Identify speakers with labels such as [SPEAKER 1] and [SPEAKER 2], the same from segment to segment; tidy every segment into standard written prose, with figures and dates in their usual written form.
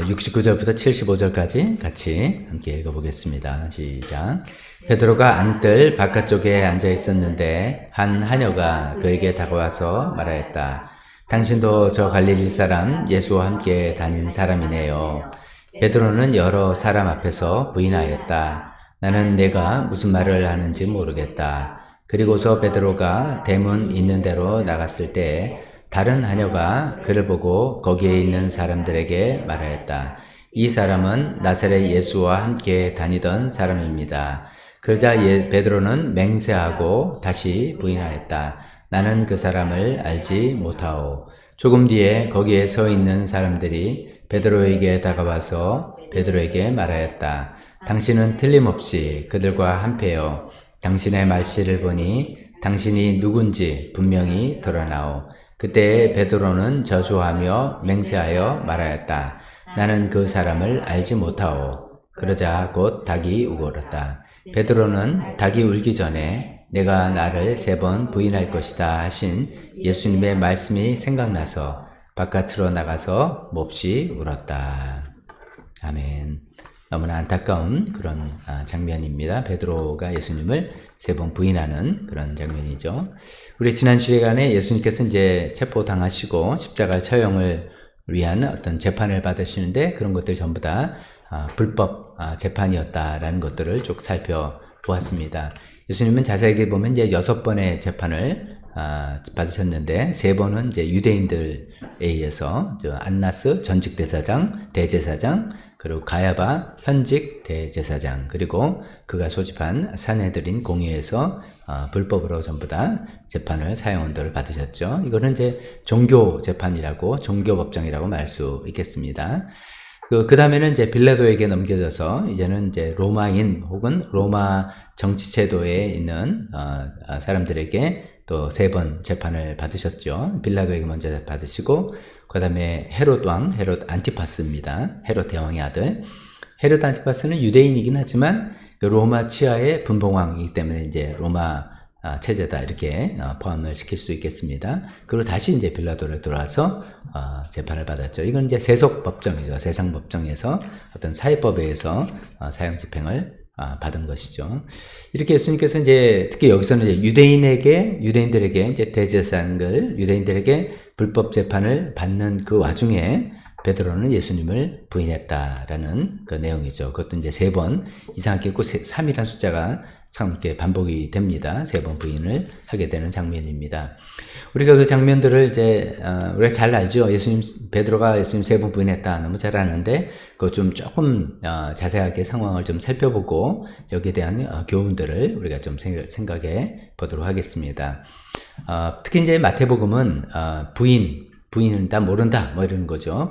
[SPEAKER 1] 69절부터 75절까지 같이 함께 읽어보겠습니다. 시작. 베드로가 안뜰 바깥쪽에 앉아 있었는데 한 하녀가 그에게 다가와서 말하였다. 당신도 저 갈릴리 사람 예수와 함께 다닌 사람이네요. 베드로는 여러 사람 앞에서 부인하였다. 나는 내가 무슨 말을 하는지 모르겠다. 그리고서 베드로가 대문 있는 데로 나갔을 때 다른 하녀가 그를 보고 거기에 있는 사람들에게 말하였다. 이 사람은 나사렛 예수와 함께 다니던 사람입니다. 그러자 베드로는 맹세하고 다시 부인하였다. 나는 그 사람을 알지 못하오. 조금 뒤에 거기에 서 있는 사람들이 베드로에게 다가와서 베드로에게 말하였다. 당신은 틀림없이 그들과 한패요. 당신의 말씨를 보니 당신이 누군지 분명히 드러나오. 그때 베드로는 저주하며 맹세하여 말하였다. 나는 그 사람을 알지 못하오. 그러자 곧 닭이 울었다. 베드로는 닭이 울기 전에 내가 나를 3번 부인할 것이다 하신 예수님의 말씀이 생각나서 바깥으로 나가서 몹시 울었다. 아멘. 너무나 안타까운 그런 장면입니다. 베드로가 예수님을 3번 부인하는 그런 장면이죠. 우리 지난 시간에 예수님께서 이제 체포당하시고 십자가 처형을 위한 어떤 재판을 받으시는데 그런 것들 전부 다 불법 재판이었다라는 것들을 쭉 살펴보았습니다. 예수님은 자세하게 보면 이제 6번의 재판을 받으셨는데 3번은 이제 유대인들에 의해서 안나스 전직 대사장, 대제사장, 그리고 가야바 현직 대제사장, 그리고 그가 소집한 산헤드린 공회에서 불법으로 전부 다 재판을 사형언도를 받으셨죠. 이거는 이제 종교 재판이라고, 종교 법정이라고 말 수 있겠습니다. 그 다음에는 이제 빌라도에게 넘겨져서 이제는 이제 로마인 혹은 로마 정치 제도에 있는 사람들에게 또 3번 재판을 받으셨죠. 빌라도에게 먼저 받으시고 그 다음에 헤롯 왕, 헤롯 안티파스입니다. 헤롯 대왕의 아들. 헤롯 안티파스는 유대인이긴 하지만 그 로마 치하의 분봉왕이기 때문에 이제 로마 체제다 이렇게 포함을 시킬 수 있겠습니다. 그리고 다시 이제 빌라도로 돌아와서 재판을 받았죠. 이건 이제 세속 법정이죠. 세상 법정에서 어떤 사회법에 의해서 사형 집행을 받은 것이죠. 이렇게 예수님께서 이제 특히 여기서는 이제 유대인들에게 이제 대제사장들, 유대인들에게 불법 재판을 받는 그 와중에 베드로는 예수님을 부인했다라는 그 내용이죠. 그것도 이제 3번 이상하게 있고 3이라는 숫자가 참 이렇게 반복이 됩니다. 3번 부인을 하게 되는 장면입니다. 우리가 그 장면들을 이제 우리가 잘 알죠. 베드로가 예수님 3번 부인했다. 너무 잘 아는데 그거 좀 조금 자세하게 상황을 좀 살펴보고 여기에 대한 교훈들을 우리가 좀 생각해 보도록 하겠습니다. 특히 이제 마태복음은 부인은 다 모른다 뭐 이런 거죠.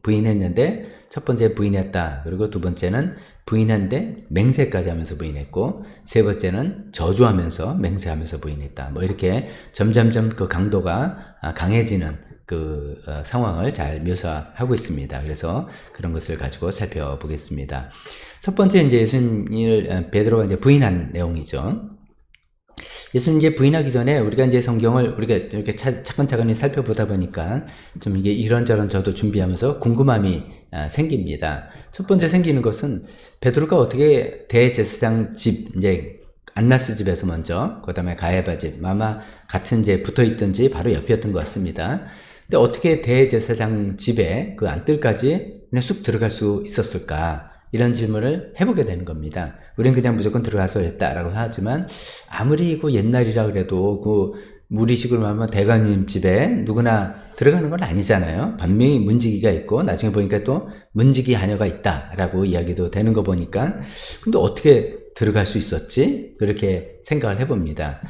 [SPEAKER 1] 부인했는데 첫 번째 부인했다. 그리고 두 번째는 부인한데 맹세까지 하면서 부인했고 3번째는 저주하면서 맹세하면서 부인했다. 뭐 이렇게 점점점 그 강도가 강해지는 그 상황을 잘 묘사하고 있습니다. 그래서 그런 것을 가지고 살펴보겠습니다. 첫 번째 이제 베드로가 이제 부인한 내용이죠. 예수님 이제 부인하기 전에 우리가 이제 성경을 우리가 이렇게 차근차근히 살펴보다 보니까 좀 이게 이런저런 저도 준비하면서 궁금함이 생깁니다. 첫 번째 생기는 것은 베드로가 어떻게 대제사장 집, 이제 안나스 집에서 먼저, 그 다음에 가야바 집, 아마 같은 이제 붙어 있던지 바로 옆이었던 것 같습니다. 근데 어떻게 대제사장 집에 그 안뜰까지 그냥 쑥 들어갈 수 있었을까? 이런 질문을 해보게 되는 겁니다. 우리는 그냥 무조건 들어가서 했다라고 하지만 아무리 그 옛날이라 그래도 그 무리식으로 하면 대감님 집에 누구나 들어가는 건 아니잖아요. 분명히 문지기가 있고 나중에 보니까 또 문지기 하녀가 있다라고 이야기도 되는 거 보니까 근데 어떻게 들어갈 수 있었지? 그렇게 생각을 해봅니다.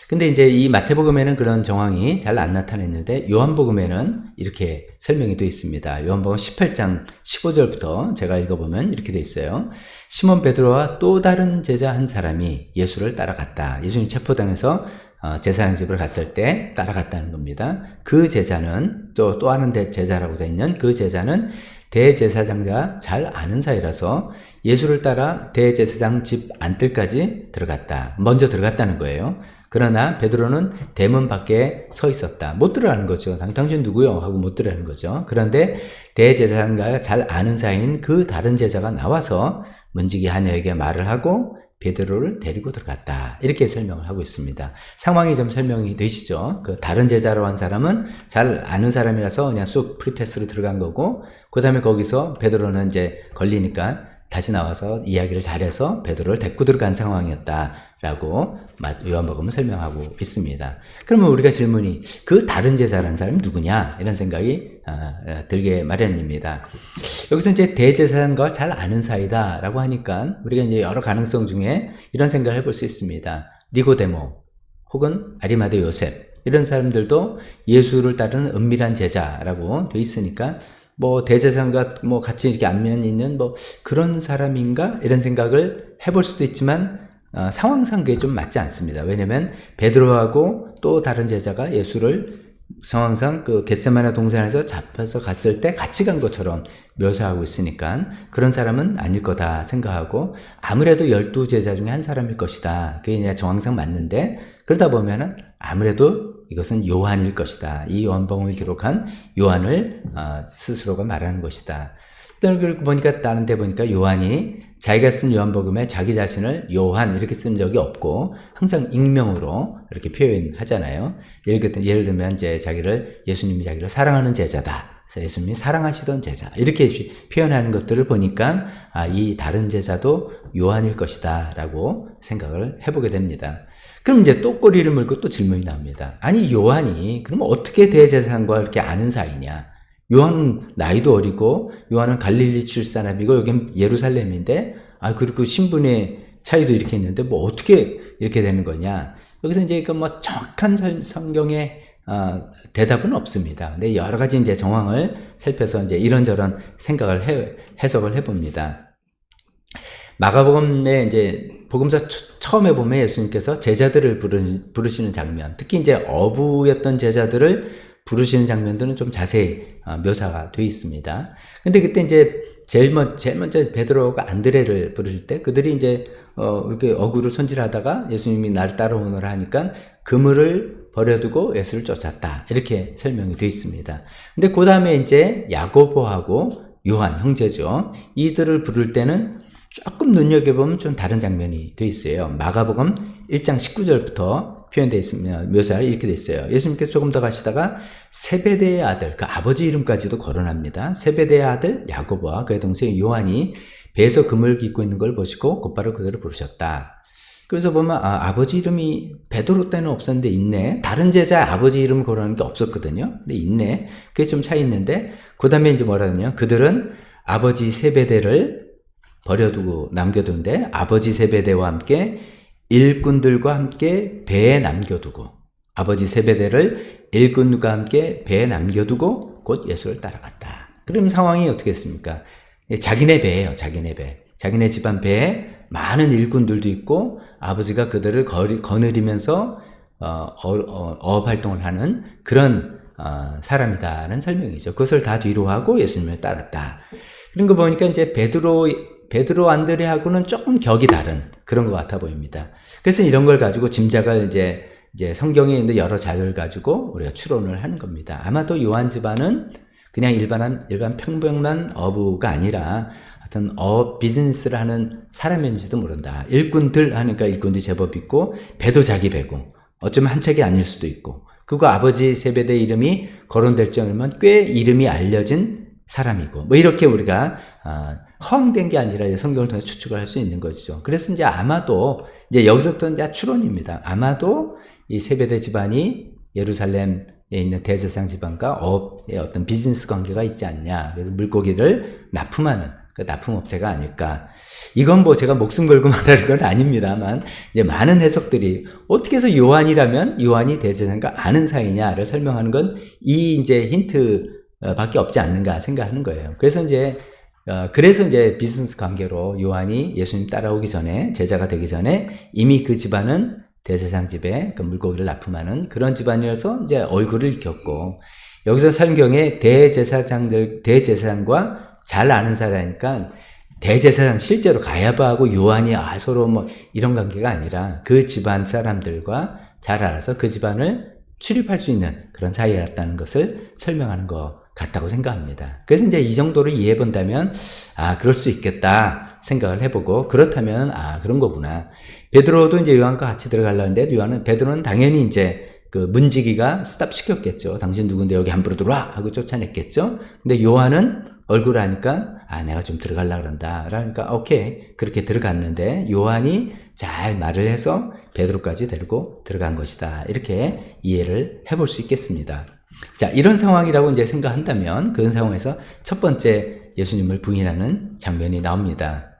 [SPEAKER 1] 근데 이제 이 마태복음에는 그런 정황이 잘 안 나타냈는데 요한복음에는 이렇게 설명이 되어 있습니다. 요한복음 18장 15절부터 제가 읽어보면 이렇게 되어 있어요. 시몬 베드로와 또 다른 제자 한 사람이 예수를 따라갔다. 예수님 체포당해서 제사장 집을 갔을 때 따라갔다는 겁니다. 그 제자는 또 다른 제자라고 되어 있는 그 제자는 대제사장과 잘 아는 사이라서 예수를 따라 대제사장 집 안뜰까지 들어갔다. 먼저 들어갔다는 거예요. 그러나 베드로는 대문 밖에 서 있었다. 못 들어가는 거죠. 당신 누구요? 하고 못 들어가는 거죠. 그런데 대제사장과 잘 아는 사이인 그 다른 제자가 나와서 문지기 하녀에게 말을 하고 베드로를 데리고 들어갔다. 이렇게 설명을 하고 있습니다. 상황이 좀 설명이 되시죠? 그 다른 제자로 한 사람은 잘 아는 사람이라서 그냥 쑥 프리패스로 들어간 거고, 그 다음에 거기서 베드로는 이제 걸리니까 다시 나와서 이야기를 잘해서 베드로를 데리고 들어간 상황이었다라고 요한복음은 설명하고 있습니다. 그러면 우리가 질문이 그 다른 제자라는 사람이 누구냐? 이런 생각이 들게 마련입니다. 여기서 이제 대제사장과 잘 아는 사이다라고 하니까 우리가 이제 여러 가능성 중에 이런 생각을 해볼 수 있습니다. 니고데모 혹은 아리마대 요셉 이런 사람들도 예수를 따르는 은밀한 제자라고 돼 있으니까 뭐 대제사장과 뭐 같이 이렇게 안면이 있는 뭐 그런 사람인가 이런 생각을 해볼 수도 있지만 상황상 그게 좀 맞지 않습니다. 왜냐하면 베드로하고 또 다른 제자가 예수를 상황상 그 겟세마네 동산에서 잡혀서 갔을 때 같이 간 것처럼 묘사하고 있으니까 그런 사람은 아닐 거다 생각하고 아무래도 12제자 중에 한 사람일 것이다. 그게 이제 정황상 맞는데 그러다 보면은 아무래도 이것은 요한일 것이다. 이 요한복음을 기록한 요한을 스스로가 말하는 것이다. 그리고 보니까 다른 데 보니까 요한이 자기가 쓴 요한복음에 자기 자신을 요한 이렇게 쓴 적이 없고 항상 익명으로 이렇게 표현하잖아요. 예를 들면 이제 예수님이 자기를 사랑하는 제자다. 그래서 예수님이 사랑하시던 제자 이렇게 표현하는 것들을 보니까 이 다른 제자도 요한일 것이다 라고 생각을 해보게 됩니다. 그럼 이제 또 꼬리를 물고 또 질문이 나옵니다. 아니 요한이 그러면 어떻게 대제사장과 이렇게 아는 사이냐? 요한은 나이도 어리고 요한은 갈릴리 출사람이고 여긴 예루살렘인데 그리고 신분의 차이도 이렇게 있는데 뭐 어떻게 이렇게 되는 거냐? 여기서 이제 그 뭐 정확한 성경의 대답은 없습니다. 근데 여러 가지 이제 정황을 살펴서 이제 이런저런 생각을 해석을 해봅니다. 마가복음에 이제 복음서 처음에 보면 예수님께서 제자들을 부르시는 장면, 특히 이제 어부였던 제자들을 부르시는 장면들은 좀 자세히 묘사가 되어 있습니다. 근데 그때 이제 제일 먼저 베드로가 안드레를 부르실 때 그들이 이제 이렇게 어구를 손질하다가 예수님이 날 따라오너라 하니까 그물을 버려두고 예수를 쫓았다. 이렇게 설명이 되어 있습니다. 근데 그 다음에 이제 야고보하고 요한 형제죠. 이들을 부를 때는 조금 눈여겨보면 좀 다른 장면이 되어 있어요. 마가복음 1장 19절부터 표현되어 있으면 묘사가 이렇게 되어 있어요. 예수님께서 조금 더 가시다가 세베대의 아들, 그 아버지 이름까지도 거론합니다. 세베대의 아들 야고보와 그의 동생 요한이 배에서 그물을 깃고 있는 걸 보시고 곧바로 그들을 부르셨다. 그래서 보면 아버지 이름이 베드로 때는 없었는데 있네. 다른 제자 아버지 이름 거론하는 게 없었거든요. 근데 있네. 그게 좀 차이 있는데 그 다음에 이제 뭐라 하냐면 그들은 아버지 세베대를 버려두고 남겨둔데 아버지 세베대와 함께 일꾼들과 함께 배에 남겨두고 아버지 세베대를 일꾼과 함께 배에 남겨두고 곧 예수를 따라갔다. 그럼 상황이 어떻게 했습니까? 자기네 배예요. 자기네 배. 자기네 집안 배에 많은 일꾼들도 있고 아버지가 그들을 거느리면서 어업 활동을 하는 그런 사람이다라는 설명이죠. 그것을 다 뒤로 하고 예수님을 따랐다. 그런 거 보니까 이제 베드로 안드레하고는 조금 격이 다른 그런 것 같아 보입니다. 그래서 이런 걸 가지고 짐작을 이제 성경에 있는 여러 자료를 가지고 우리가 추론을 하는 겁니다. 아마도 요한 집안은 그냥 일반 평범한 어부가 아니라 하여튼 어업 비즈니스를 하는 사람인지도 모른다. 일꾼들 하니까 일꾼들이 제법 있고 배도 자기 배고 어쩌면 한 척이 아닐 수도 있고 그리고 아버지 세베대 이름이 거론될 정도면 꽤 이름이 알려진 사람이고 뭐 이렇게 우리가 허황된 게 아니라 성경을 통해 추측을 할 수 있는 것이죠. 그래서 이제 아마도 이제 여기서부터 이제 추론입니다. 아마도 이 세베대 집안이 예루살렘에 있는 대제사장 집안과 어업의 어떤 비즈니스 관계가 있지 않냐. 그래서 물고기를 납품하는 그 납품업체가 아닐까. 이건 뭐 제가 목숨 걸고 말하는 건 아닙니다만 이제 많은 해석들이 어떻게 해서 요한이 대제사장과 아는 사이냐를 설명하는 건 이 이제 힌트 밖에 없지 않는가 생각하는 거예요. 그래서 이제 비즈니스 관계로 요한이 예수님 따라오기 전에 제자가 되기 전에 이미 그 집안은 대제사장 집에 그 물고기를 납품하는 그런 집안이어서 이제 얼굴을 익혔고 여기서 성경에 대제사장과 잘 아는 사람이니까 대제사장 실제로 가야바하고 요한이 서로 뭐 이런 관계가 아니라 그 집안 사람들과 잘 알아서 그 집안을 출입할 수 있는 그런 사이였다는 것을 설명하는 것 같다고 생각합니다. 그래서 이제 이 정도로 이해해 본다면 그럴 수 있겠다 생각을 해보고, 그렇다면 그런 거구나. 베드로도 이제 요한과 같이 들어가려는데 베드로는 당연히 이제 그 문지기가 스탑 시켰겠죠. 당신 누군데 여기 함부로 들어와 하고 쫓아냈겠죠. 근데 요한은 얼굴 아니까 내가 좀 들어가려고 그런다 그러니까 오케이 그렇게 들어갔는데, 요한이 잘 말을 해서 베드로까지 데리고 들어간 것이다, 이렇게 이해를 해볼 수 있겠습니다. 자, 이런 상황이라고 이제 생각한다면 그 상황에서 첫 번째 예수님을 부인하는 장면이 나옵니다.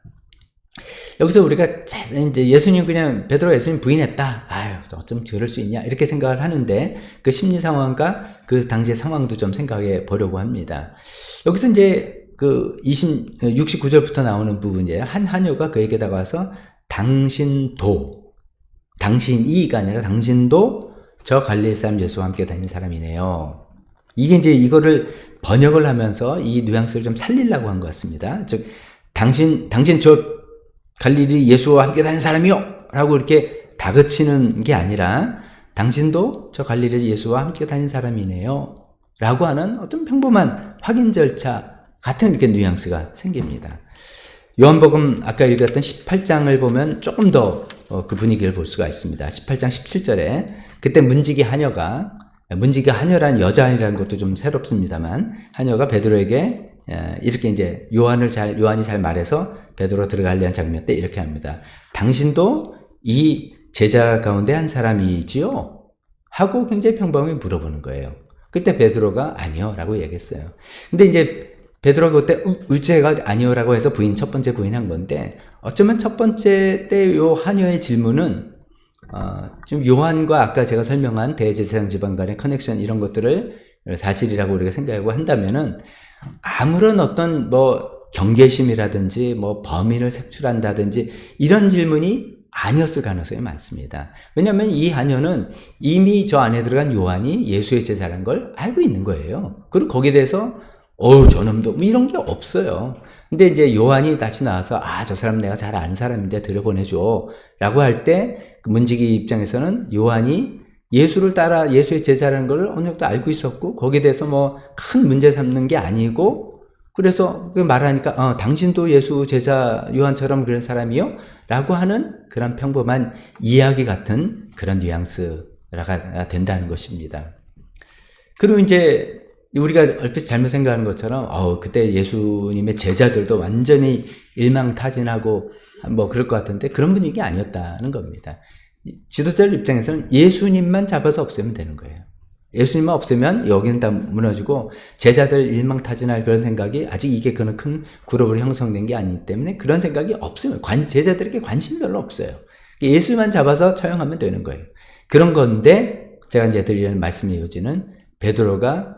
[SPEAKER 1] 여기서 우리가 이제 예수님 그냥 베드로가 예수님 부인했다. 어쩜 그럴 수 있냐 이렇게 생각을 하는데, 그 심리 상황과 그 당시의 상황도 좀 생각해 보려고 합니다. 여기서 이제 그 69절부터 나오는 부분이에요. 한 하녀가 그에게 다가와서 당신이가 아니라 당신도 저 갈릴리 사람 예수와 함께 다닌 사람이네요. 이게 이제 이거를 번역을 하면서 이 뉘앙스를 좀 살리려고 한 것 같습니다. 즉, 당신 저 갈릴리 예수와 함께 다닌 사람이요! 라고 이렇게 다그치는 게 아니라, 당신도 저 갈릴리 예수와 함께 다닌 사람이네요. 라고 하는 어떤 평범한 확인 절차 같은 이렇게 뉘앙스가 생깁니다. 요한복음 아까 읽었던 18장을 보면 조금 더 그 분위기를 볼 수가 있습니다. 18장 17절에 그때 문지기 하녀란 여자아이라는 것도 좀 새롭습니다만, 하녀가 베드로에게 이렇게 이제 요한이 잘 말해서 베드로 들어가려는 장면 때 이렇게 합니다. 당신도 이 제자 가운데 한 사람이지요? 하고 굉장히 평범하게 물어보는 거예요. 그때 베드로가 아니요 라고 얘기했어요. 근데 이제 베드로가 그때 울제가 아니요라고 해서 첫 번째 부인한 건데, 어쩌면 첫 번째 때 요 하녀의 질문은 지금 요한과 아까 제가 설명한 대제사장 집안 간의 커넥션 이런 것들을 사실이라고 우리가 생각하고 한다면은, 아무런 어떤 경계심이라든지 범인을 색출한다든지 이런 질문이 아니었을 가능성이 많습니다. 왜냐하면 이 하녀는 이미 저 안에 들어간 요한이 예수의 제자라는 걸 알고 있는 거예요. 그리고 거기에 대해서 저놈도 이런 게 없어요. 근데 이제 요한이 다시 나와서 저 사람 내가 잘 아는 사람인데 들여보내줘 라고 할 때, 그 문지기 입장에서는 요한이 예수를 따라 예수의 제자라는 걸 어느 정도 알고 있었고, 거기에 대해서 큰 문제 삼는 게 아니고, 그래서 말하니까 당신도 예수 제자 요한처럼 그런 사람이요? 라고 하는 그런 평범한 이야기 같은 그런 뉘앙스가 된다는 것입니다. 그리고 이제 우리가 얼핏 잘못 생각하는 것처럼 그때 예수님의 제자들도 완전히 일망타진하고 그럴 것 같은데, 그런 분위기 아니었다는 겁니다. 지도자들 입장에서는 예수님만 잡아서 없애면 되는 거예요. 예수님만 없애면 여기는 다 무너지고 제자들 일망타진할 그런 생각이, 아직 이게 그런 큰 그룹으로 형성된 게 아니기 때문에 그런 생각이 없으면 제자들에게 관심 별로 없어요. 예수만 잡아서 처형하면 되는 거예요. 그런 건데, 제가 이제 드리는 말씀의 요지는 베드로가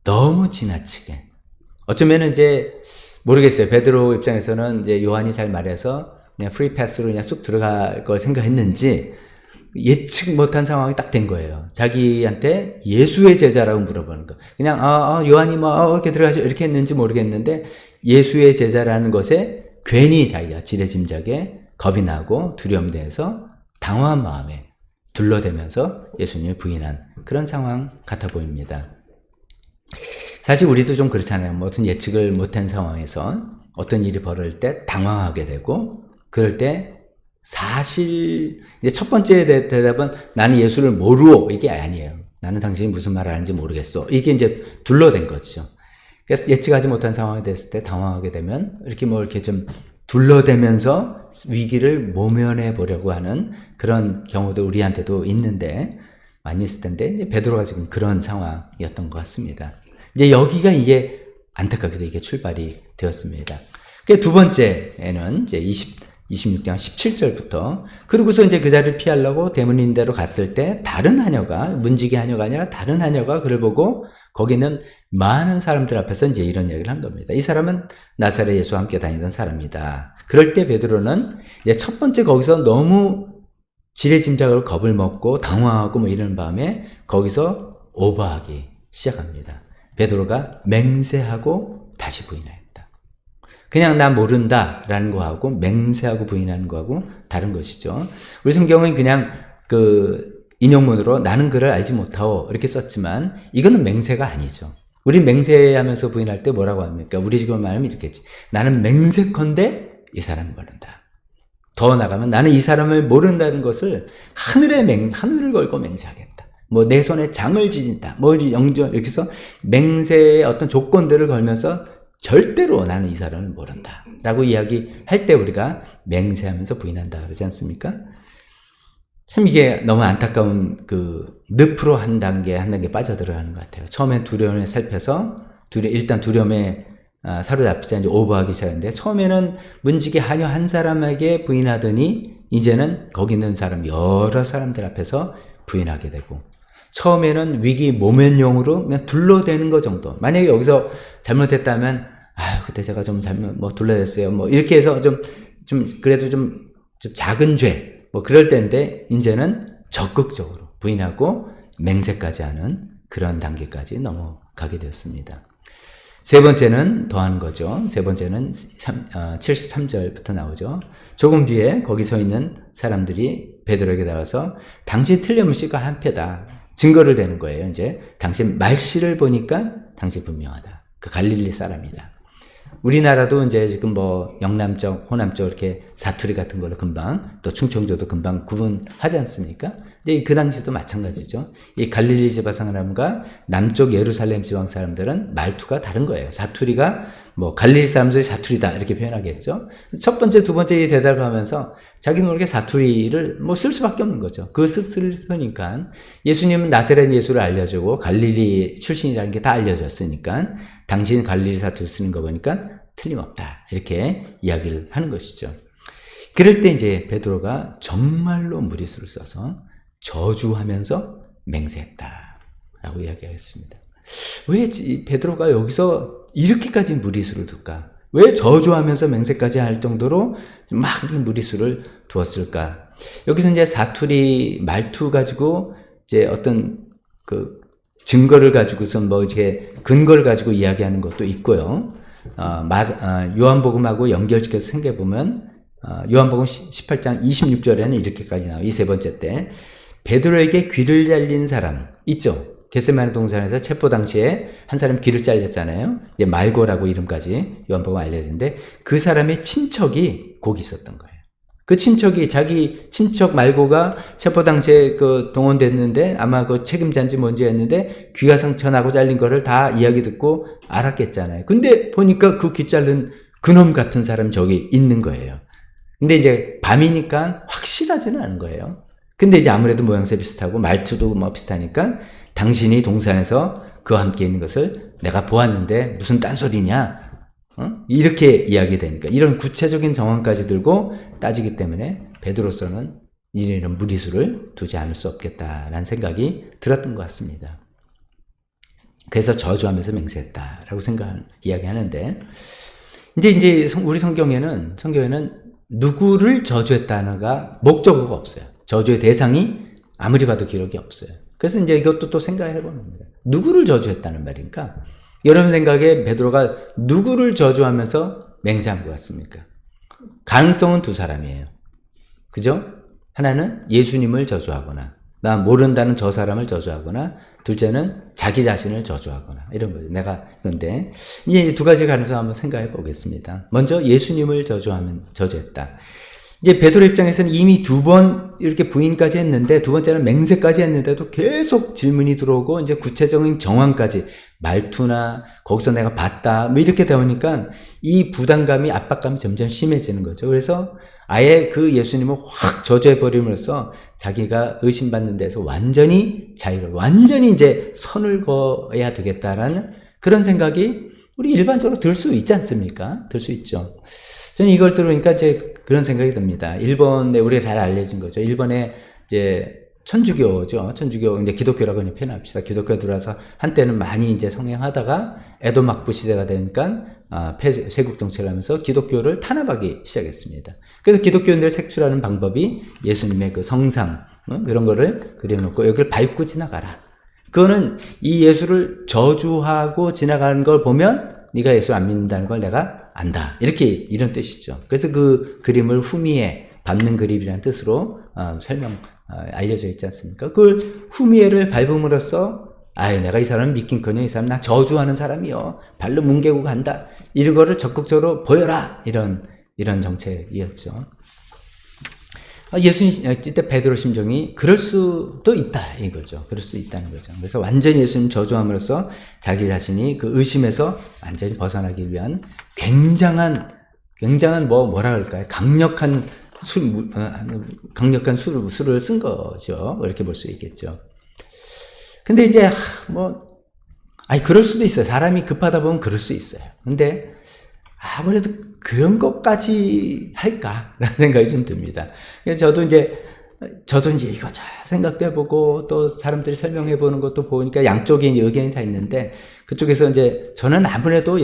[SPEAKER 1] 너무 지나치게, 어쩌면은 이제 모르겠어요. 베드로 입장에서는 이제 요한이 잘 말해서 그냥 프리 패스로 그냥 쑥 들어갈 걸 생각했는지 예측 못한 상황이 딱 된 거예요. 자기한테 예수의 제자라고 물어보는 거. 그냥 요한이 이렇게 들어가죠 이렇게 했는지 모르겠는데, 예수의 제자라는 것에 괜히 자기가 지레짐작에 겁이 나고 두려움돼서 당황한 마음에 둘러대면서 예수님을 부인한 그런 상황 같아 보입니다. 사실 우리도 좀 그렇잖아요. 어떤 예측을 못한 상황에서 어떤 일이 벌어질 때 당황하게 되고, 그럴 때 사실 이제 첫 번째 대답은 나는 예수를 모르오, 이게 아니에요. 나는 당신이 무슨 말을 하는지 모르겠어. 이게 이제 둘러댄 거죠. 그래서 예측하지 못한 상황이 됐을 때 당황하게 되면 이렇게 좀 둘러대면서 위기를 모면해 보려고 하는 그런 경우도 우리한테도 있는데, 많이 있을 텐데, 이제 베드로가 지금 그런 상황이었던 것 같습니다. 이제 여기가 이게 안타깝게도 이게 출발이 되었습니다. 두 번째에는 이제 26장 17절부터, 그러고서 이제 그 자리를 피하려고 대문인대로 갔을 때, 다른 하녀가, 문지기 하녀가 아니라 다른 하녀가 그를 보고 거기는 많은 사람들 앞에서 이제 이런 얘기를 한 겁니다. 이 사람은 나사렛 예수와 함께 다니던 사람이다. 그럴 때 베드로는 이제 첫 번째 거기서 너무 지레짐작을 겁을 먹고 당황하고 이러는 바람에 거기서 오버하기 시작합니다. 베드로가 맹세하고 다시 부인하였다. 그냥 나 모른다라는 거하고 맹세하고 부인하는 거하고 다른 것이죠. 우리 성경은 그냥 인용문으로 나는 그를 알지 못하오 이렇게 썼지만 이거는 맹세가 아니죠. 우리 맹세하면서 부인할 때 뭐라고 합니까? 우리 지금 말하면 이렇겠지. 나는 맹세컨대 이 사람을 모른다. 더 나가면 나는 이 사람을 모른다는 것을 하늘을 걸고 맹세하겠다. 뭐 내 손에 장을 지진다. 뭐 영전 이렇게 해서 맹세의 어떤 조건들을 걸면서 절대로 나는 이 사람을 모른다. 라고 이야기할 때 우리가 맹세하면서 부인한다 그러지 않습니까? 참 이게 너무 안타까운 그 늪으로 한 단계 빠져들어가는 것 같아요. 처음엔 두려움에 살펴서 일단 두려움에 사로잡히자 이제 오버하기 시작했는데 처음에는 문지기 하녀 한 사람에게 부인하더니 이제는 거기 있는 사람 여러 사람들 앞에서 부인하게 되고 처음에는 위기 모면용으로 그냥 둘러대는 것 정도. 만약에 여기서 잘못했다면 그때 제가 좀 잘못 둘러댔어요. 뭐 이렇게 해서 좀 그래도 좀 작은 죄 뭐 그럴 때인데 이제는 적극적으로 부인하고 맹세까지 하는 그런 단계까지 넘어가게 되었습니다. 세 번째는 더한 거죠. 세 번째는 73절부터 나오죠. 조금 뒤에 거기 서 있는 사람들이 베드로에게 나와서 당신 틀림없이가 한패다. 증거를 대는 거예요. 이제 당신 말씨를 보니까 당신 분명하다. 그 갈릴리 사람이다. 우리나라도 이제 지금 뭐 영남쪽, 호남쪽 이렇게 사투리 같은 걸로 금방 또 충청도도 금방 구분하지 않습니까? 근데 그 당시도 마찬가지죠. 이 갈릴리 지방 사람과 남쪽 예루살렘 지방 사람들은 말투가 다른 거예요. 사투리가 뭐 갈릴리 사람들이 사투리다 이렇게 표현하겠죠. 첫 번째, 두 번째 대답을 하면서 자기는 모르게 사투리를 뭐 쓸 수밖에 없는 거죠. 그걸 쓰니까 예수님은 나사렛 예수를 알려주고 갈릴리 출신이라는 게 다 알려졌으니까 당신 갈릴리 사투리 쓰는 거 보니까 틀림없다 이렇게 이야기를 하는 것이죠. 그럴 때 이제 베드로가 정말로 무리수를 써서 저주하면서 맹세했다라고 이야기하겠습니다. 왜 베드로가 여기서 이렇게까지 무리수를 둘까? 왜 저주하면서 맹세까지 할 정도로 막 무리수를 두었을까? 여기서 이제 사투리 말투 가지고 이제 어떤 그 증거를 가지고서 뭐 이제 근거를 가지고 이야기하는 것도 있고요. 요한복음하고 연결시켜서 생각해보면 요한복음 18장 26절에는 이렇게까지 나와요. 이 세 번째 때 베드로에게 귀를 잘린 사람 있죠. 겟세마네 동산에서 체포 당시에 한 사람 귀를 잘렸잖아요. 이제 말고라고 이름까지 요한복음 알려졌는데 그 사람의 친척이 거기 있었던 거예요. 그 친척이 자기 친척 말고가 체포 당시에 그 동원됐는데 아마 그 책임자인지 뭔지 했는데 귀가 상처나고 잘린 거를 다 이야기 듣고 알았겠잖아요. 근데 보니까 그 귀 자른 그놈 같은 사람 저기 있는 거예요. 근데 이제 밤이니까 확실하지는 않은 거예요. 근데 이제 아무래도 모양새 비슷하고 말투도 뭐 비슷하니까 당신이 동산에서 그와 함께 있는 것을 내가 보았는데 무슨 딴소리냐? 이렇게 이야기되니까 이런 구체적인 정황까지 들고 따지기 때문에 베드로서는 이제는 무리수를 두지 않을 수 없겠다라는 생각이 들었던 것 같습니다. 그래서 저주하면서 맹세했다라고 이야기하는데 이제 우리 성경에는 누구를 저주했다는가 목적어가 없어요. 저주의 대상이 아무리 봐도 기록이 없어요. 그래서 이제 이것도 또 생각해 보는 겁니다. 누구를 저주했다는 말인가? 여러분 생각에 베드로가 누구를 저주하면서 맹세한 것 같습니까? 가능성은 두 사람이에요. 그죠? 하나는 예수님을 저주하거나 나 모른다는 저 사람을 저주하거나 둘째는 자기 자신을 저주하거나 이런 거죠. 그런데 이제 두 가지 가능성 한번 생각해 보겠습니다. 먼저 예수님을 저주했다. 이제 베드로 입장에서는 이미 두 번 이렇게 부인까지 했는데 두 번째는 맹세까지 했는데도 계속 질문이 들어오고 이제 구체적인 정황까지 말투나 거기서 내가 봤다 뭐 이렇게 되니까 이 부담감이 압박감이 점점 심해지는 거죠. 그래서 아예 그 예수님을 확 저주해버림으로써 자기가 의심받는 데서 완전히 완전히 이제 선을 그어야 되겠다라는 그런 생각이 우리 일반적으로 들 수 있지 않습니까? 들 수 있죠. 저는 이걸 들으니까 이제 그런 생각이 듭니다. 일본에 우리가 잘 알려진 거죠. 일본에 이제 천주교죠. 천주교, 이제 기독교라고 그냥 표현합시다. 기독교 들어와서 한때는 많이 이제 성행하다가 에도 막부 시대가 되니까 세국 정책을 하면서 기독교를 탄압하기 시작했습니다. 그래서 기독교인들 색출하는 방법이 예수님의 그 성상 그런 거를 그려놓고 여기를 밟고 지나가라. 그거는 이 예수를 저주하고 지나가는 걸 보면 네가 예수 안 믿는다는 걸 내가 안다. 이런 뜻이죠. 그래서 그 그림을 후미에 밟는 그림이라는 뜻으로 알려져 있지 않습니까? 그걸 후미에를 밟음으로써 내가 이 사람을 믿긴커녕 이 사람 나 저주하는 사람이요. 발로 뭉개고 간다. 이런 거를 적극적으로 보여라. 이런 정책이었죠. 예수님, 이때 베드로 심정이 그럴 수도 있다. 이거죠. 그럴 수 있다는 거죠. 그래서 완전히 예수님 저주함으로써 자기 자신이 그 의심에서 완전히 벗어나기 위한 굉장한 뭐라 그럴까요? 강력한 술을 쓴 거죠. 이렇게 볼 수 있겠죠. 근데 이제, 그럴 수도 있어요. 사람이 급하다 보면 그럴 수 있어요. 근데, 아무래도 그런 것까지 할까라는 생각이 좀 듭니다. 그래서 저도 이제 이거저거 생각도 해보고 또 사람들이 설명해보는 것도 보니까 양쪽의 의견이 다 있는데 그쪽에서 이제 저는 아무래도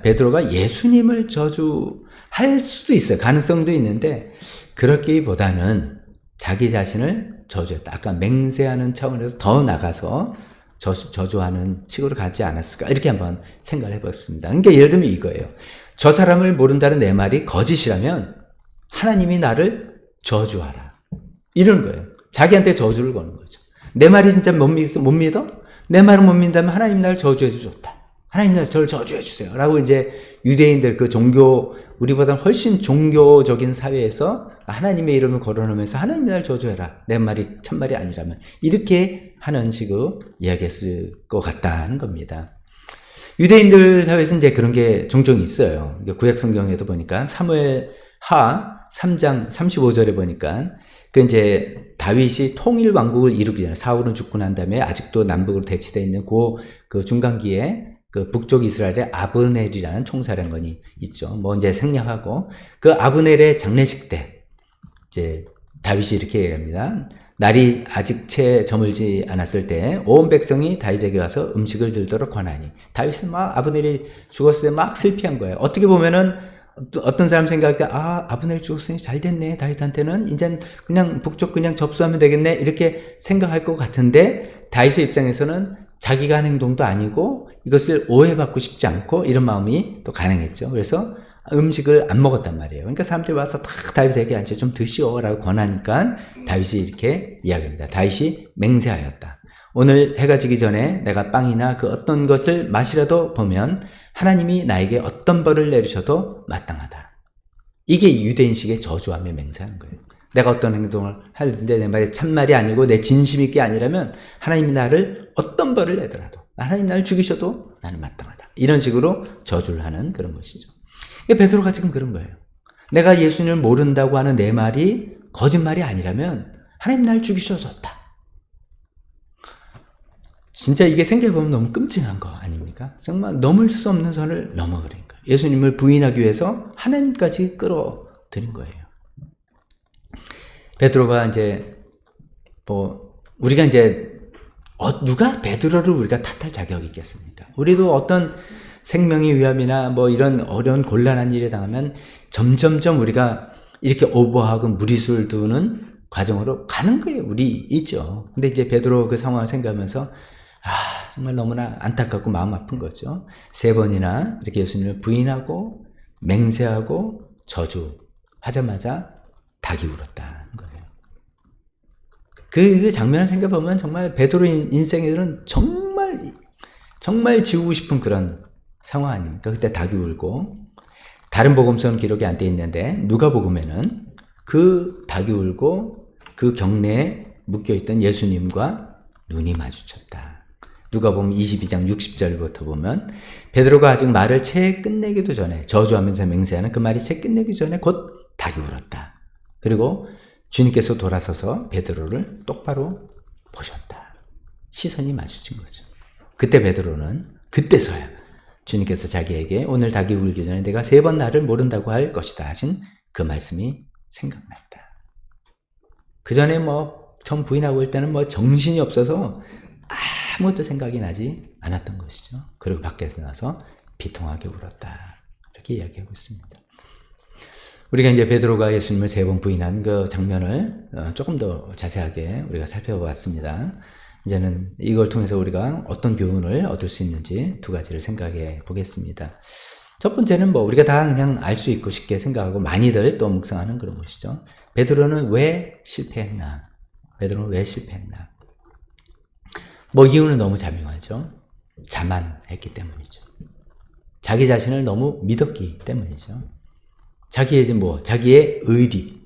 [SPEAKER 1] 베드로가 예수님을 저주할 수도 있어요. 가능성도 있는데 그렇기보다는 자기 자신을 저주했다. 아까 맹세하는 차원에서 더 나가서 저주하는 식으로 가지 않았을까 이렇게 한번 생각을 해봤습니다. 그러니까 예를 들면 이거예요. 저 사람을 모른다는 내 말이 거짓이라면 하나님이 나를 저주하라. 이런 거예요. 자기한테 저주를 거는 거죠. 내 말이 진짜 못 믿어? 내 말을 못 믿는다면 하나님 나를 저주해 주셨다. 하나님 나를 저를 저주해 주세요. 라고 이제 유대인들 그 우리보다 훨씬 종교적인 사회에서 하나님의 이름을 거론하면서 하나님 나를 저주해라. 내 말이 참말이 아니라면. 이렇게 하는 식으로 이야기했을 것 같다는 겁니다. 유대인들 사회에서 이제 그런 게 종종 있어요. 구약 성경에도 보니까 사무엘하 3장 35절에 보니까 이제 다윗이 통일 왕국을 이루기 전에 사울은 죽고 난 다음에 아직도 남북으로 대치되어 있는 그 중간기에 그 북쪽 이스라엘의 아브넬이라는 총사령관이 있죠. 이제 생략하고 그 아브넬의 장례식 때 이제 다윗이 이렇게 얘기합니다. 날이 아직 채 저물지 않았을 때 온 백성이 다윗에게 와서 음식을 들도록 권하니 다윗은 아브넬이 죽었을 때 막 슬피한 거예요. 어떻게 보면은 어떤 사람 생각할 때 아브넬 죽었으니 잘 됐네. 다윗한테는 이제 그냥 북쪽 그냥 접수하면 되겠네. 이렇게 생각할 것 같은데 다윗의 입장에서는 자기가 한 행동도 아니고 이것을 오해받고 싶지 않고 이런 마음이 또 가능했죠. 그래서 음식을 안 먹었단 말이에요. 그러니까 사람들이 와서 다 다윗에게 앉아 좀 드시오라고 권하니까 다윗이 이렇게 이야기합니다. 다윗이 맹세하였다. 오늘 해가 지기 전에 내가 빵이나 그 어떤 것을 마시라도 보면 하나님이 나에게 어떤 벌을 내리셔도 마땅하다. 이게 유대인식의 저주하며 맹세하는 거예요. 내가 어떤 행동을 하는데 내 말이 참말이 아니고 내 진심이 게 아니라면 하나님이 나를 어떤 벌을 내더라도 하나님 나를 죽이셔도 나는 마땅하다. 이런 식으로 저주를 하는 그런 것이죠. 베드로가 지금 그런 거예요. 내가 예수님을 모른다고 하는 내 말이 거짓말이 아니라면 하나님 나를 죽이셔도 좋다. 진짜 이게 생각해보면 너무 끔찍한 거 아닙니까? 정말 넘을 수 없는 선을 넘어버린 거예요. 예수님을 부인하기 위해서 하나님까지 끌어들인 거예요. 베드로가 이제 우리가 이제 누가 베드로를 우리가 탓할 자격이 있겠습니까? 우리도 어떤 생명의 위험이나 이런 어려운 곤란한 일에 당하면 점점점 우리가 이렇게 오버하고 무리수를 두는 과정으로 가는 거예요. 우리 있죠. 근데 이제 베드로 그 상황을 생각하면서 정말 너무나 안타깝고 마음 아픈 거죠. 3번이나 이렇게 예수님을 부인하고 맹세하고 저주하자마자 닭이 울었다는 거예요. 그 장면을 생각해보면 정말 베드로 인생에는 정말 지우고 싶은 그런 상황 아닙니까? 그때 닭이 울고 다른 복음서는 기록이 안 돼 있는데 누가복음에는 그 닭이 울고 그 경내에 묶여있던 예수님과 눈이 마주쳤다. 누가복음 22장 60절부터 보면 베드로가 아직 말을 채 끝내기도 전에 저주하면서 맹세하는 그 말이 채 끝내기 전에 곧 닭이 울었다. 그리고 주님께서 돌아서서 베드로를 똑바로 보셨다. 시선이 마주친 거죠. 그때 베드로는 그때서야 주님께서 자기에게 오늘 닭이 울기 전에 내가 3번 나를 모른다고 할 것이다 하신 그 말씀이 생각났다. 그 전에 전 부인하고 일 때는 정신이 없어서 아무것도 생각이 나지 않았던 것이죠. 그리고 밖에서 나서 비통하게 울었다. 이렇게 이야기하고 있습니다. 우리가 이제 베드로가 예수님을 3번 부인한 그 장면을 조금 더 자세하게 우리가 살펴보았습니다. 이제는 이걸 통해서 우리가 어떤 교훈을 얻을 수 있는지 2가지를 생각해 보겠습니다. 첫 번째는 뭐 우리가 다 그냥 알 수 있고 쉽게 생각하고 많이들 또 묵상하는 그런 것이죠. 베드로는 왜 실패했나? 베드로는 왜 실패했나? 뭐 이유는 너무 자명하죠. 자만했기 때문이죠. 자기 자신을 너무 믿었기 때문이죠. 자기의 의리,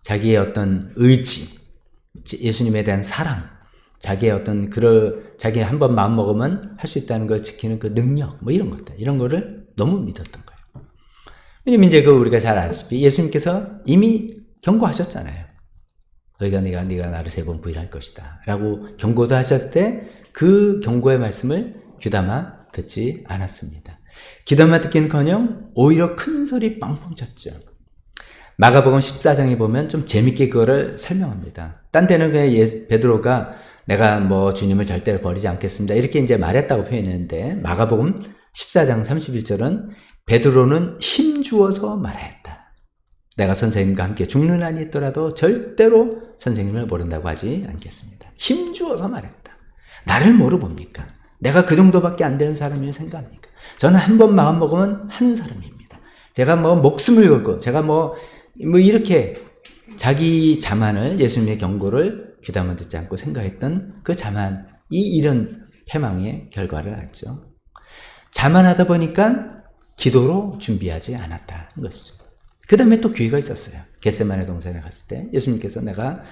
[SPEAKER 1] 자기의 어떤 의지, 예수님에 대한 사랑, 자기의 어떤 자기 한번 마음 먹으면 할 수 있다는 걸 지키는 그 능력, 뭐 이런 것들, 이런 거를 너무 믿었던 거예요. 왜냐면 이제 우리가 잘 아시다시피 예수님께서 이미 경고하셨잖아요. 네가 나를 3번 부인할 것이다 라고 경고도 하셨을 때 그 경고의 말씀을 귀담아 듣지 않았습니다. 귀담아 듣기는커녕 오히려 큰 소리 뻥뻥 쳤죠. 마가복음 14장에 보면 좀 재밌게 그거를 설명합니다. 딴 때는 그냥 베드로가 내가 뭐 주님을 절대로 버리지 않겠습니다 이렇게 이제 말했다고 표현했는데, 마가복음 14장 31절은 베드로는 힘주어서 말하였다. 내가 선생님과 함께 죽는 한이 있더라도 절대로 선생님을 모른다고 하지 않겠습니다. 힘주어서 말했다. 나를 뭐로 봅니까? 내가 그 정도밖에 안 되는 사람이라 생각합니까? 저는 한 번 마음 먹으면 하는 사람입니다. 제가 뭐 목숨을 걸고 제가 뭐 이렇게 자기 자만을, 예수님의 경고를 귀담아 듣지 않고 생각했던 그 자만이 이런 패망의 결과를 낳았죠. 자만하다 보니까 기도로 준비하지 않았다는 것이죠. 그 다음에 또 기회가 있었어요. 겟세마네 동산에 갔을 때 예수님께서 내가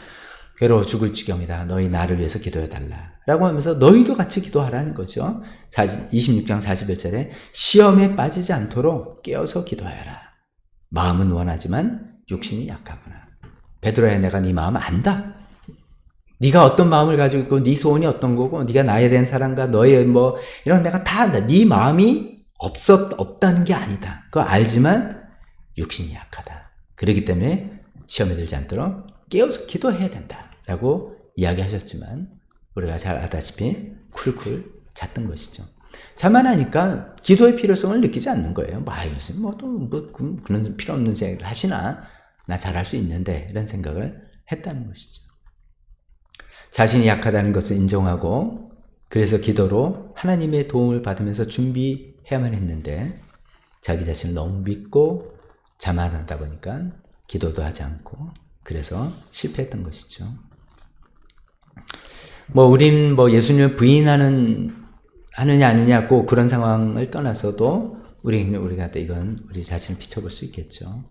[SPEAKER 1] 괴로워 죽을 지경이다. 너희 나를 위해서 기도해달라 라고 하면서 너희도 같이 기도하라는 거죠. 26장 41절에 시험에 빠지지 않도록 깨어서 기도하여라. 마음은 원하지만 육신이 약하구나. 베드로야, 내가 네 마음 안다. 네가 어떤 마음을 가지고 있고 네 소원이 어떤 거고 네가 나에 대한 사랑과 너의 뭐 이런 내가 다 안다. 네 마음이 없다는 게 아니다. 그거 알지만 육신이 약하다. 그렇기 때문에 시험에 들지 않도록 깨어서 기도해야 된다 라고 이야기하셨지만 우리가 잘 알다시피 쿨쿨 잤던 것이죠. 자만하니까 기도의 필요성을 느끼지 않는 거예요. 그런 필요 없는 생각을 하시나? 나 잘할 수 있는데 이런 생각을 했다는 것이죠. 자신이 약하다는 것을 인정하고 그래서 기도로 하나님의 도움을 받으면서 준비해야만 했는데 자기 자신을 너무 믿고 자만하다 보니까 기도도 하지 않고 그래서 실패했던 것이죠. 우린 예수님을 부인하느냐 아니냐 꼭 그런 상황을 떠나서도 우리가 이건 우리 자신을 비춰볼 수 있겠죠.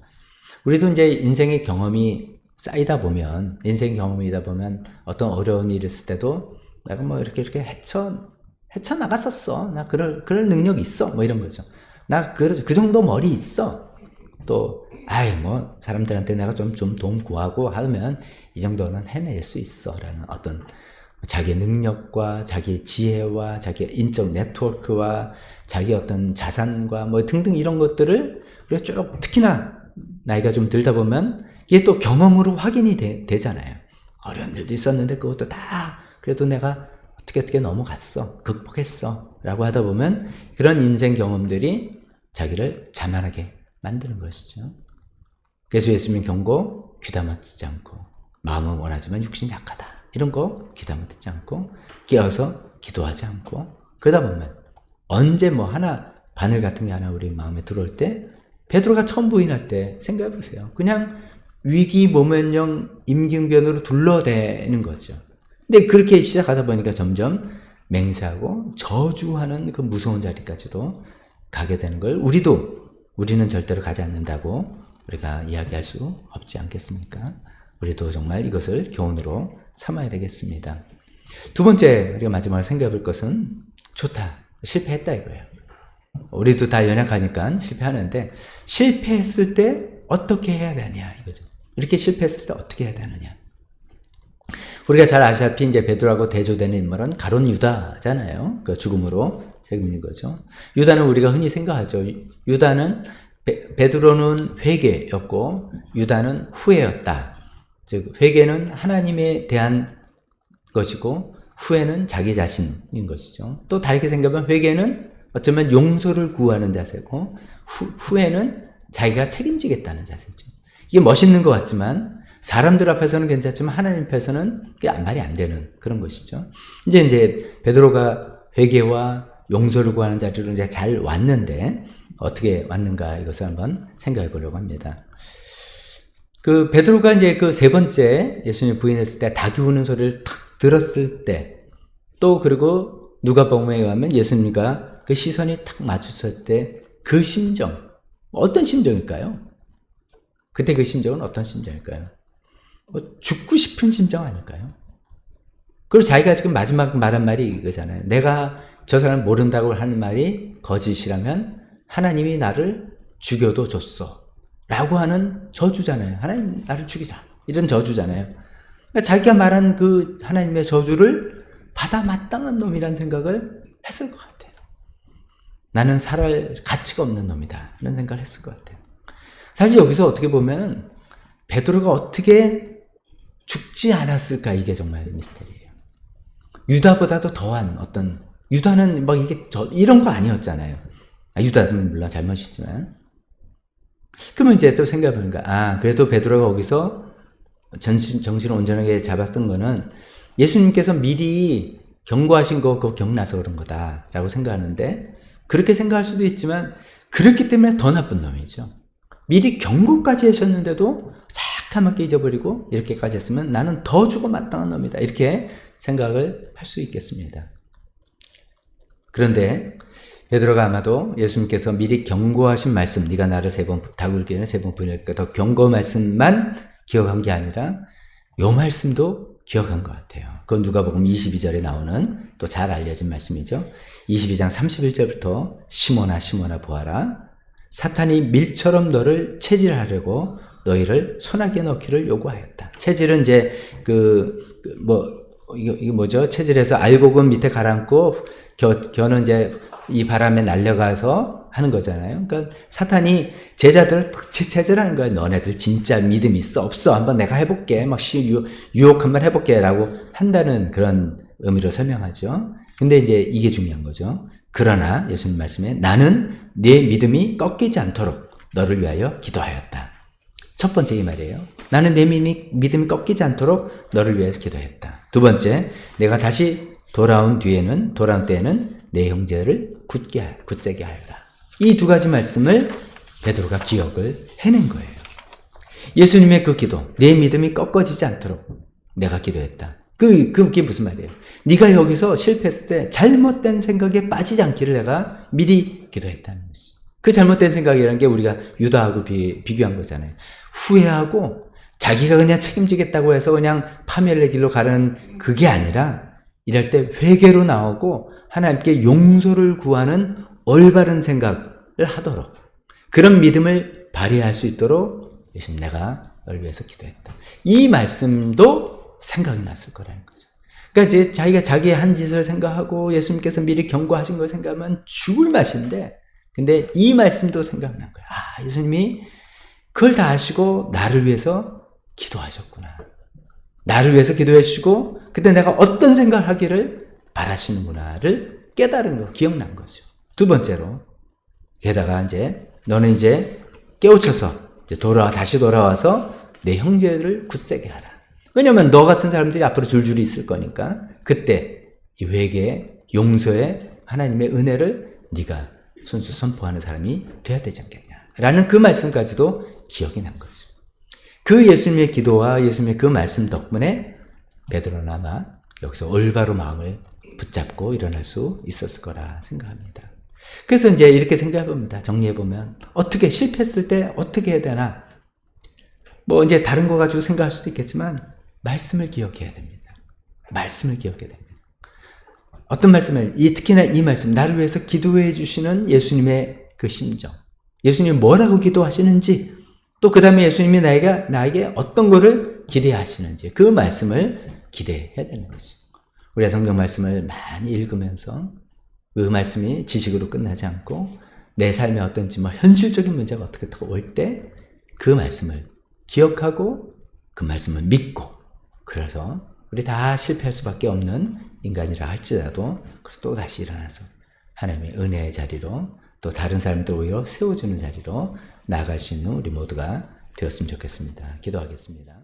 [SPEAKER 1] 우리도 이제 인생의 경험이 쌓이다 보면, 어떤 어려운 일이 있을 때도 내가 이렇게 헤쳐나갔었어. 나 그럴 능력이 있어. 이런 거죠. 나 그 정도 머리 있어. 또, 사람들한테 내가 좀 도움 구하고 하면 이 정도는 해낼 수 있어. 라는 어떤 자기의 능력과 자기의 지혜와 자기의 인적 네트워크와 자기 어떤 자산과 등등 이런 것들을 우리가 쭉 특히나 나이가 좀 들다 보면 이게 또 경험으로 확인이 되잖아요. 어려운 일도 있었는데 그것도 다 그래도 내가 어떻게 넘어갔어. 극복했어. 라고 하다 보면 그런 인생 경험들이 자기를 자만하게 만드는 것이죠. 그래서 예수님 경고 귀담아 듣지 않고 마음은 원하지만 육신이 약하다. 이런 거 귀담아 듣지 않고 깨어서 기도하지 않고 그러다 보면 언제 하나 바늘 같은 게 하나 우리 마음에 들어올 때 베드로가 처음 부인할 때 생각해 보세요. 그냥 위기 모면형 임기응변으로 둘러대는 거죠. 근데 그렇게 시작하다 보니까 점점 맹세하고 저주하는 그 무서운 자리까지도 가게 되는 걸 우리는 절대로 가지 않는다고 우리가 이야기할 수 없지 않겠습니까? 우리도 정말 이것을 교훈으로 삼아야 되겠습니다. 두 번째 우리가 마지막으로 생각해 볼 것은 좋다. 실패했다 이거예요. 우리도 다 연약하니까 실패하는데 실패했을 때 어떻게 해야 되냐 이거죠. 이렇게 실패했을 때 어떻게 해야 되느냐. 우리가 잘 아시다시피 이제 베드로하고 대조되는 인물은 가룟 유다잖아요. 그 죽음으로 책임진 거죠. 유다는 우리가 흔히 생각하죠. 유다는 베드로는 회개였고 유다는 후회였다. 즉 회개는 하나님에 대한 것이고 후회는 자기 자신인 것이죠. 또 다르게 생각하면 회개는 어쩌면 용서를 구하는 자세고 후회는 자기가 책임지겠다는 자세죠. 이게 멋있는 것 같지만 사람들 앞에서는 괜찮지만 하나님 앞에서는 그게 말이 안 되는 그런 것이죠. 이제 베드로가 회개와 용서를 구하는 자리로 이제 잘 왔는데 어떻게 왔는가 이것을 한번 생각해 보려고 합니다. 그 베드로가 이제 그 세 번째 예수님 부인했을 때 닭이 우는 소리를 탁 들었을 때, 또 그리고 누가복음에 의하면 예수님과 그 시선이 탁 마주쳤을 때 그 심정, 어떤 심정일까요? 그때 그 심정은 어떤 심정일까요? 죽고 싶은 심정 아닐까요? 그리고 자기가 지금 마지막 말한 말이 이거잖아요. 내가 저 사람 모른다고 하는 말이 거짓이라면 하나님이 나를 죽여도 줬어 라고 하는 저주잖아요. 하나님 나를 죽이자, 이런 저주잖아요. 그러니까 자기가 말한 그 하나님의 저주를 받아 마땅한 놈이란 생각을 했을 것 같아요. 나는 살아갈 가치가 없는 놈이다, 이런 생각을 했을 것 같아요. 사실 여기서 어떻게 보면 베드로가 어떻게 죽지 않았을까, 이게 정말 미스터리예요. 유다보다도 더한 어떤, 유다는 막 이게 이런 거 아니었잖아요. 유다는 물론 잘못이지만. 그러면 이제 또 생각해보니까, 그래도 베드로가 거기서 정신을 온전하게 잡았던 거는 예수님께서 미리 경고하신 거 그거 기억나서 그런 거다라고 생각하는데, 그렇게 생각할 수도 있지만 그렇기 때문에 더 나쁜 놈이죠. 미리 경고까지 하셨는데도 새카맣게 잊어버리고 이렇게까지 했으면 나는 더 죽어 마땅한 놈이다, 이렇게 생각을 할 수 있겠습니다. 그런데 베드로가 아마도 예수님께서 미리 경고하신 말씀, 네가 나를 닭 울기에는 3번 부인할까, 더 경고 말씀만 기억한 게 아니라 요 말씀도 기억한 것 같아요. 그건 누가복음 22절에 나오는 또 잘 알려진 말씀이죠. 22장 31절부터 시몬아 보아라, 사탄이 밀처럼 너를 체질하려고 너희를 소나기에 넣기를 요구하였다. 체질은 이제 이거 뭐죠? 체질에서 알곡은 밑에 가라앉고 겨는 이제 이 바람에 날려가서 하는 거잖아요. 그러니까 사탄이 제자들을 탁 체질하는 거예요. 너네들 진짜 믿음 있어 없어? 한번 내가 해볼게. 막 유혹 한번 해볼게 라고 한다는 그런 의미로 설명하죠. 근데 이제 이게 중요한 거죠. 그러나 예수님 말씀에 나는 네 믿음이 꺾이지 않도록 너를 위하여 기도하였다. 첫 번째 이 말이에요. 나는 내 믿음이 꺾이지 않도록 너를 위해서 기도했다. 두 번째, 내가 다시 돌아온 때에는 내 형제를 굳세게 하여라. 이 두 가지 말씀을 베드로가 기억을 해낸 거예요. 예수님의 그 기도, 내 믿음이 꺾어지지 않도록 내가 기도했다. 그게 무슨 말이에요? 네가 여기서 실패했을 때 잘못된 생각에 빠지지 않기를 내가 미리 기도했다는 것이죠. 그 잘못된 생각이라는 게 우리가 유다하고 비교한 거잖아요. 후회하고 자기가 그냥 책임지겠다고 해서 그냥 파멸의 길로 가는 그게 아니라, 이럴 때 회개로 나오고 하나님께 용서를 구하는 올바른 생각을 하도록, 그런 믿음을 발휘할 수 있도록 예수님 내가 널 위해서 기도했다. 이 말씀도 생각이 났을 거라는 거죠. 그러니까 이제 자기가 자기의 한 짓을 생각하고 예수님께서 미리 경고하신 걸 생각하면 죽을 맛인데, 근데 이 말씀도 생각난 거예요. 예수님이 그걸 다 아시고 나를 위해서 기도하셨구나. 나를 위해서 기도해 주시고 그때 내가 어떤 생각을 하기를 바라시는구나를 깨달은 거, 기억난 거죠. 두 번째로, 게다가 이제 너는 이제 깨우쳐서 이제 다시 돌아와서 내 형제를 굳세게 하라. 왜냐면 너 같은 사람들이 앞으로 줄줄이 있을 거니까 그때 이 회개, 용서의 하나님의 은혜를 네가 손수 선포하는 사람이 돼야 되지 않겠냐 라는 그 말씀까지도 기억이 난 거죠. 그 예수님의 기도와 예수님의 그 말씀 덕분에 베드로는 아마 여기서 올바로 마음을 붙잡고 일어날 수 있었을 거라 생각합니다. 그래서 이제 이렇게 생각해 봅니다. 정리해 보면 어떻게 실패했을 때 어떻게 해야 되나, 뭐 이제 다른 거 가지고 생각할 수도 있겠지만 말씀을 기억해야 됩니다. 말씀을 기억해야 됩니다. 어떤 말씀을, 특히나 이 말씀, 나를 위해서 기도해 주시는 예수님의 그 심정, 예수님이 뭐라고 기도하시는지, 또 그 다음에 예수님이 나에게 어떤 거를 기대하시는지, 그 말씀을 기대해야 되는 거죠. 우리가 성경 말씀을 많이 읽으면서 그 말씀이 지식으로 끝나지 않고 내 삶에 어떤지 현실적인 문제가 어떻게 올 때 그 말씀을 기억하고 그 말씀을 믿고, 그래서 우리 다 실패할 수밖에 없는 인간이라 할지라도 또 다시 일어나서 하나님의 은혜의 자리로, 또 다른 사람들 오히려 세워주는 자리로 나아갈 수 있는 우리 모두가 되었으면 좋겠습니다. 기도하겠습니다.